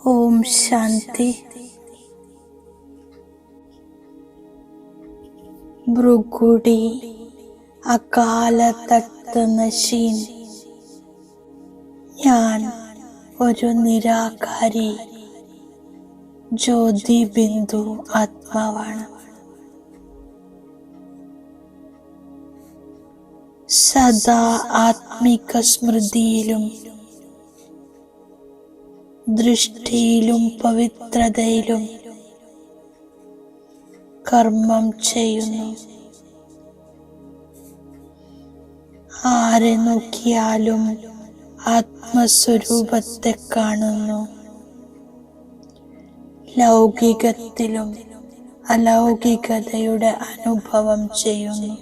ഓം ശാന്തി. ഭൃഗുടി അകാല തക്ത നശീൻ. ഞാൻ ഒരു നിരാകാരി ജ്യോതി ബിന്ദു ആത്മാവാണ്. സദാ ആത്മിക സ്മൃതിയിലും ദൃഷ്ടിയിലും പവിത്രതയിലും കർമ്മം ചെയ്യുന്നു. ആരെ നോക്കിയാലും ആത്മസ്വരൂപത്തെ കാണുന്നു. ലൗകികത്തിലും അലൗകികതയുടെ അനുഭവം ചെയ്യുന്നു.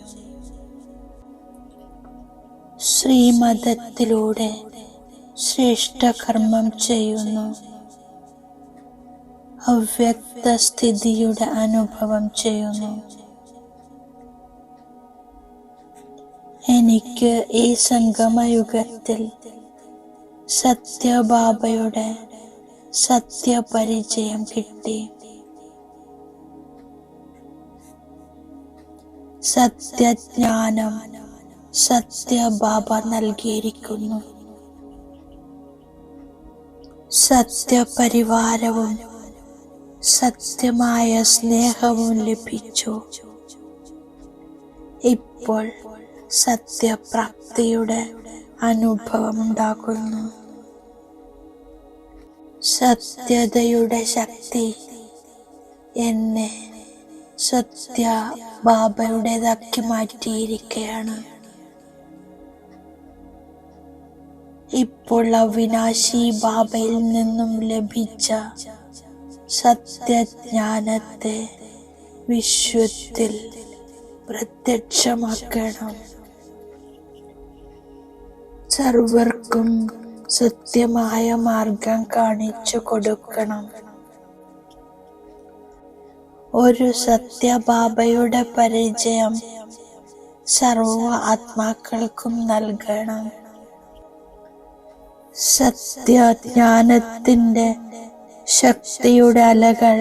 ശ്രീമതത്തിലൂടെ ശ്രേഷ്ഠ കർമ്മം ചെയ്യുന്നു. അവ്യക്ത സ്ഥിതിയുടെ അനുഭവം ചെയ്യുന്നു. എനിക്ക് ഈ സംഗമയുഗത്തിൽ സത്യബാബയുടെ സത്യപരിചയം കിട്ടി. സത്യജ്ഞാനം സത്യബാബ നൽകിയിരിക്കുന്നു. സത്യപരിവാരവും സത്യമായ സ്നേഹവും ലഭിച്ചു. ഇപ്പോൾ സത്യപ്രാപ്തിയുടെ അനുഭവം ഉണ്ടാകുന്നു. സത്യതയുടെ ശക്തി എന്നെ സത്യ ബാബയുടേതാക്കി മാറ്റിയിരിക്കുകയാണ്. ഇപ്പോൾ അവിനാശി ബാബയിൽ നിന്നും ലഭിച്ച സത്യജ്ഞാനത്തെ വിശ്വത്തിൽ പ്രത്യക്ഷമാക്കണം. സർവർക്കും സത്യമായ മാർഗം കാണിച്ചു കൊടുക്കണം. ഒരു സത്യബാബയുടെ പരിചയം സർവ ആത്മാക്കൾക്കും നൽകണം. സത്യജ്ഞാനത്തിന്റെ ശക്തിയുടെ അലകൾ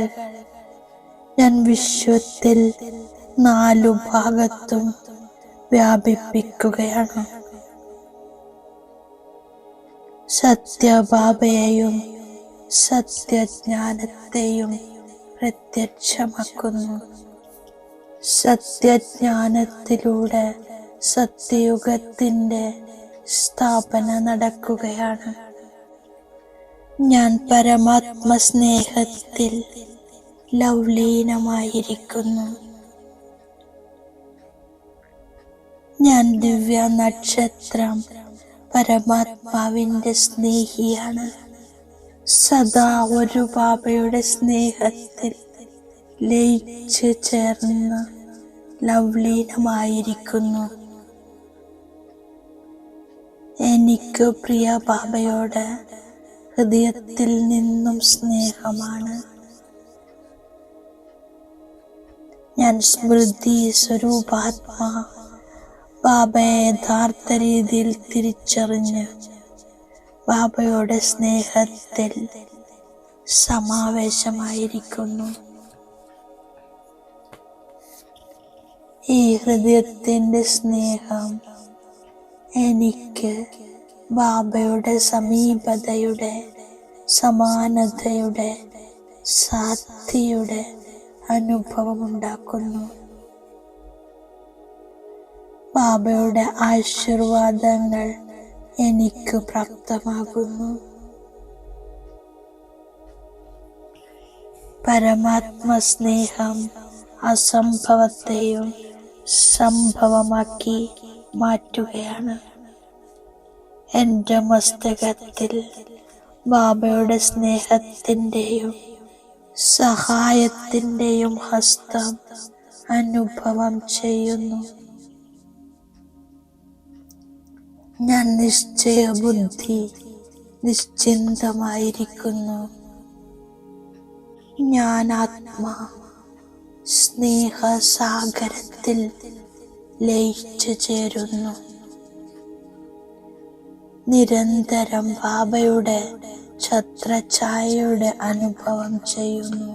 ഞാൻ വിശ്വത്തിൽ 4 ഭാഗത്തും വ്യാപിപ്പിക്കുകയാണ്. സത്യബാബയെയും സത്യജ്ഞാനത്തെയും പ്രത്യക്ഷമാക്കുന്നു. സത്യജ്ഞാനത്തിലൂടെ സത്യയുഗത്തിന്റെ സ്ഥാപന നടക്കുകയാണ്. ഞാൻ പരമാത്മ സ്നേഹത്തിൽ ലൗലീനമായിരിക്കുന്നു. ഞാൻ ദിവ്യ നക്ഷത്രം പരമാത്മാവിന്റെ സ്നേഹിയാണ്. സദാ ഒരു ബാബയുടെ സ്നേഹത്തിൽ ലയിച്ചു ചേർന്ന് ലൗലീനമായിരിക്കുന്നു. എനിക്ക് പ്രിയ ബാബയോട് ഹൃദയത്തിൽ നിന്നും സ്നേഹമാണ്. ഞാൻ സ്മൃതി സ്വരൂപാത്മാ ബാബയെ യഥാർത്ഥ രീതിയിൽ തിരിച്ചറിഞ്ഞ് ബാബയുടെ സ്നേഹത്തിൽ സമാവേശമായിരിക്കുന്നു. ഈ ഹൃദയത്തിന്റെ സ്നേഹം എനിക്ക് ബാബയുടെ സമീപതയുടെ സമാനതയുടെ സാധ്യയുടെ അനുഭവം ഉണ്ടാക്കുന്നു. ബാബയുടെ ആശീർവാദങ്ങൾ എനിക്ക് പ്രാപ്തമാകുന്നു. പരമാത്മ സ്നേഹം അസംഭവത്തെയും സംഭവമാക്കി മാറ്റുകയാണ്. എൻ്റെ മസ്തകത്തിൽ ബാബയുടെ സ്നേഹത്തിൻ്റെയും സഹായത്തിൻ്റെയും ഹസ്തം അനുഭവം ചെയ്യുന്നു. ഞാൻ നിശ്ചയബുദ്ധി നിശ്ചിന്തമായിരിക്കുന്നു. ഞാൻ ആത്മാ സ്നേഹസാഗരത്തിൽ ലയിച്ചു ചേരുന്നു. നിരന്തരം ബാബയുടെ ഛത്രഛായയുടെ അനുഭവം ചെയ്യുന്നു.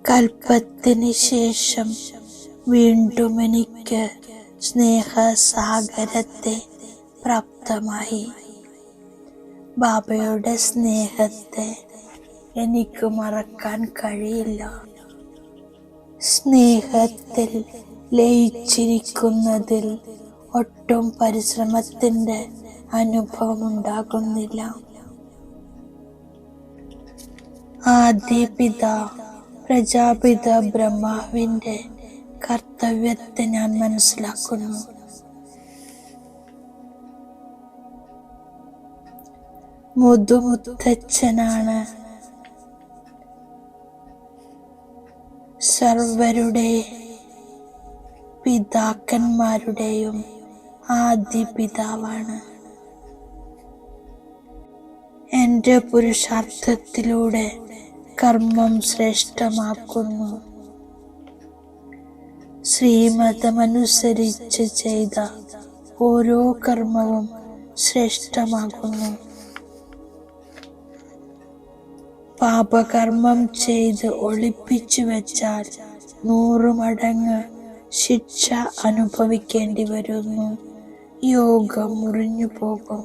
കൽപ്പത്തിന് ശേഷം വീണ്ടും എനിക്ക് സ്നേഹസാഗരത്തെ പ്രാപ്തമായി. ബാബയുടെ സ്നേഹത്തെ എനിക്ക് മറക്കാൻ കഴിയില്ല. സ്നേഹത്തിൽ ലയിച്ചിരിക്കുന്നതിൽ ഒട്ടും പരിശ്രമത്തിന്റെ അനുഭവം ഉണ്ടാകുന്നില്ല. ആദിപിതാ പ്രജാപിത ബ്രഹ്മാവിന്റെ കർത്തവ്യത്തെ ഞാൻ മനസ്സിലാക്കുന്നു. മുതുമുത്തച്ഛനാണ് സർവരുടെ പിതാക്കന്മാരുടെയും ആദി പിതാവാണ്. എൻ്റെ പുരുഷാർത്ഥത്തിലൂടെ കർമ്മം ശ്രേഷ്ഠമാക്കുന്നു. ശ്രീമതമനുസരിച്ച് ചെയ്ത ഓരോ കർമ്മവും ശ്രേഷ്ഠമാകുന്നു. പാപകർമ്മം ചെയ്ത് ഒളിപ്പിച്ചു വെച്ചാൽ 100 മടങ്ങ് ശിക്ഷ അനുഭവിക്കേണ്ടി വരുന്നു. യോഗം മുറിഞ്ഞു പോകും.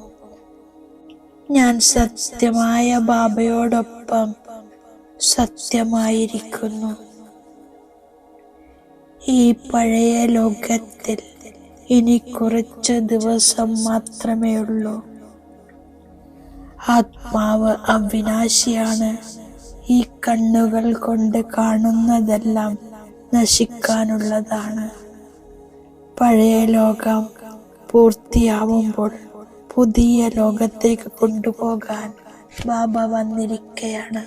ഞാൻ സത്യമായ ബാബയോടൊപ്പം സത്യമായിരിക്കുന്നു. ഈ പഴയ ലോകത്തിൽ ഇനി കുറച്ച് ദിവസം മാത്രമേ ഉള്ളൂ. ആത്മാവ് അവിനാശിയാണ്. ഈ കണ്ണുകൾ കൊണ്ട് കാണുന്നതെല്ലാം നശിക്കാനുള്ളതാണ്. പഴയ ലോകം പൂർത്തിയാവുമ്പോൾ പുതിയ ലോകത്തേക്ക് കൊണ്ടുപോകാൻ ബാബ വന്നിരിക്കുകയാണ്.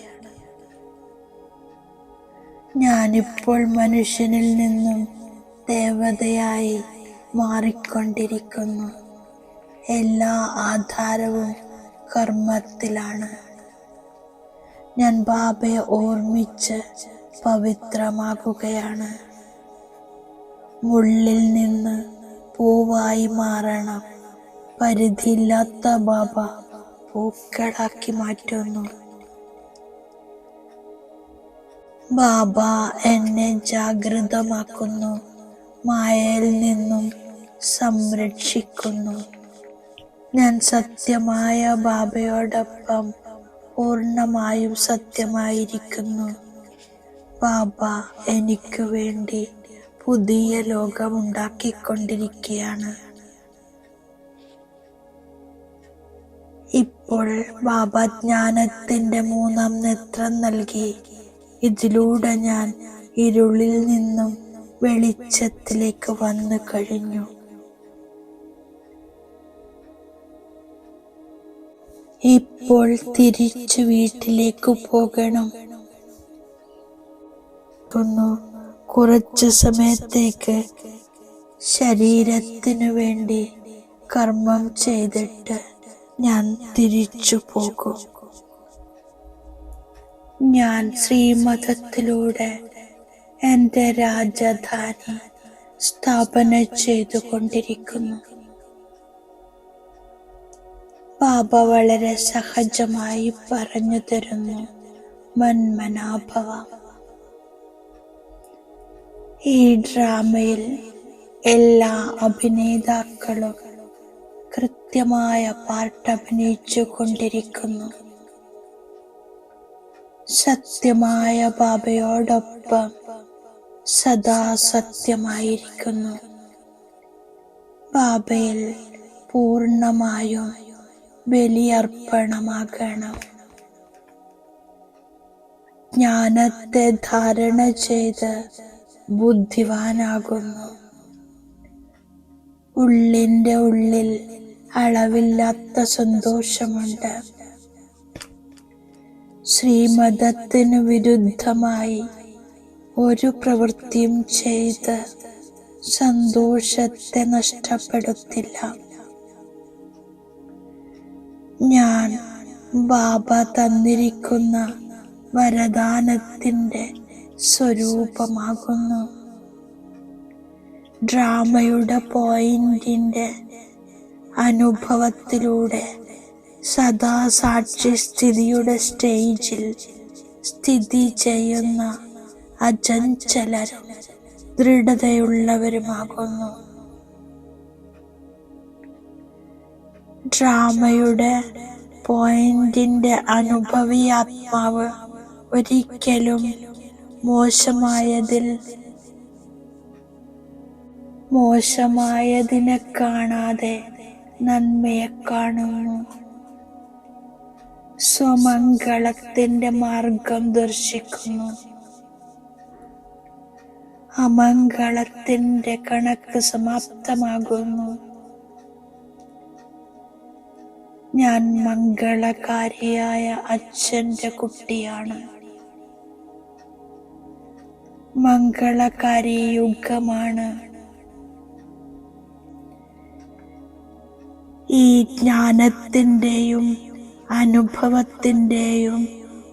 ഞാനിപ്പോൾ മനുഷ്യനിൽ നിന്നും ദേവതയായി മാറിക്കൊണ്ടിരിക്കുന്നു. എല്ലാ ആധാരവും കർമ്മത്തിലാണ്. ഞാൻ ബാബയെ ഓർമ്മിച്ച് പവിത്രമാകുകയാണ്. മുള്ളിൽ നിന്ന് പൂവായി മാറണം. പരിധിയില്ലാത്ത ബാബ പൂക്കളാക്കി മാറ്റുന്നു. ബാബ എന്നെ ജാഗൃതമാക്കുന്നു. മായയിൽ നിന്നും സംരക്ഷിക്കുന്നു. ഞാൻ സത്യമായ ബാബയോടൊപ്പം പൂർണ്ണമായും സത്യമായിരിക്കുന്നു. ബാബ എനിക്ക് വേണ്ടി പുതിയ ലോകമുണ്ടാക്കിക്കൊണ്ടിരിക്കുകയാണ്. ഇപ്പോൾ ബാബ ജ്ഞാനത്തിന്റെ 3ാം നേത്രം നൽകി. ഇതിലൂടെ ഞാൻ ഇരുളിൽ നിന്നും വെളിച്ചത്തിലേക്ക് വന്നു കഴിഞ്ഞു. ഇപ്പോൾ തിരിച്ചു വീട്ടിലേക്ക് പോകണം. കുറച്ചു സമയത്തേക്ക് ശരീരത്തിനു വേണ്ടി കർമ്മം ചെയ്തിട്ട് ഞാൻ തിരിച്ചു പോകും. ഞാൻ ശ്രീമതത്തിലൂടെ എൻ്റെ രാജധാനി സ്ഥാപന ചെയ്തുകൊണ്ടിരിക്കുന്നു. ബാബ വളരെ സഹജമായി പറഞ്ഞു തരുന്നു, മന്മനാഭവ. ഈ ഡ്രാമയിൽ എല്ലാ അഭിനേതാക്കളും കൃത്യമായ പാർട്ട് അഭിനയിച്ചു കൊണ്ടിരിക്കുന്നു. സത്യമായ ബാബയോടൊപ്പം സദാ സത്യമായിരിക്കുന്നു. ബാബയിൽ പൂർണ്ണമായും ബലിയർപ്പണമാകണം. ജ്ഞാനത്തെ ധാരണ ചെയ്ത് ബുദ്ധിവാനാകുന്നു. ഉള്ളിൻ്റെ ഉള്ളിൽ അളവില്ലാത്ത സന്തോഷമുണ്ട്. ശ്രീമതത്തിനു വിരുദ്ധമായി ഒരു പ്രവൃത്തിയും ചെയ്ത് സന്തോഷത്തെ നഷ്ടപ്പെടുത്തില്ല. ഞാൻ ബാബ തന്നിരിക്കുന്ന വരദാനത്തിൻ്റെ സ്വരൂപമാകുന്നു. ഡ്രാമയുടെ പോയിന്റിന്റെ അനുഭവത്തിലൂടെ സദാ സാക്ഷി സ്ഥിതിയുടെ സ്റ്റേജിൽ സ്ഥിതി ചെയ്യുന്ന അചഞ്ചലരും ദൃഢതയുള്ളവരുമാകുന്നു. ഡ്രാമയുടെ പോയിന്റിന്റെ അനുഭവി ആത്മാവ് ഒരിക്കലും മോശമായതിനെ കാണാതെ നന്മയെ കാണുന്നു. സ്വമംഗളത്തിന്റെ മാർഗം ദർശിക്കുന്നു. അമംഗളത്തിന്റെ കണക്ക് സമാപ്തമാകുന്നു. ഞാൻ മംഗളകാരിയായ അച്ഛന്റെ കുട്ടിയാണ്. മംഗളകാരി യുഗമാണ്. ഈ ജ്ഞാനത്തിന്റെയും അനുഭവത്തിന്റെയും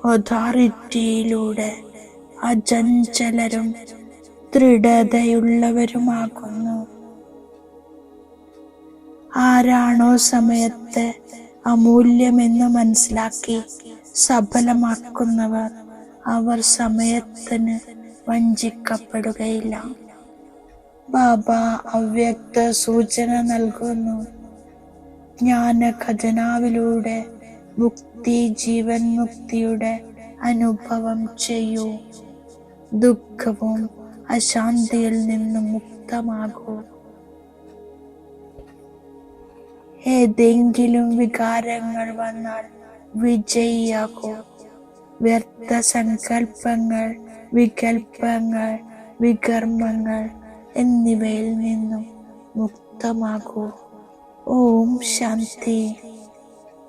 അതോറിറ്റിയിലൂടെ അചഞ്ചലരും ദൃഢതയുള്ളവരുമാകുന്നു. ആരാണോ സമയത്തെ അമൂല്യമെന്ന് മനസ്സിലാക്കി സഫലമാക്കുന്നവർ, അവർ സമയത്തിന് വഞ്ചിക്കപ്പെടുകയില്ല. ബാബ അവ്യക്ത സൂചന നൽകുന്നു. ജ്ഞാന ഖജനാവിലൂടെ ജീവൻ മുക്തിയുടെ അനുഭവം ചെയ്യൂ. ദുഃഖവും അശാന്തിയിൽ നിന്നും മുക്തമാകൂ. ഏതെങ്കിലും വികാരങ്ങൾ വന്നാൽ വിജയിയാകൂ. വ്യർത്ഥ സങ്കല്പങ്ങൾ, വികൽപ്പങ്ങൾ, വികർമ്മങ്ങൾ എന്നിവയിൽ നിന്നും മുക്തമാകൂ. ഓം ശാന്തി.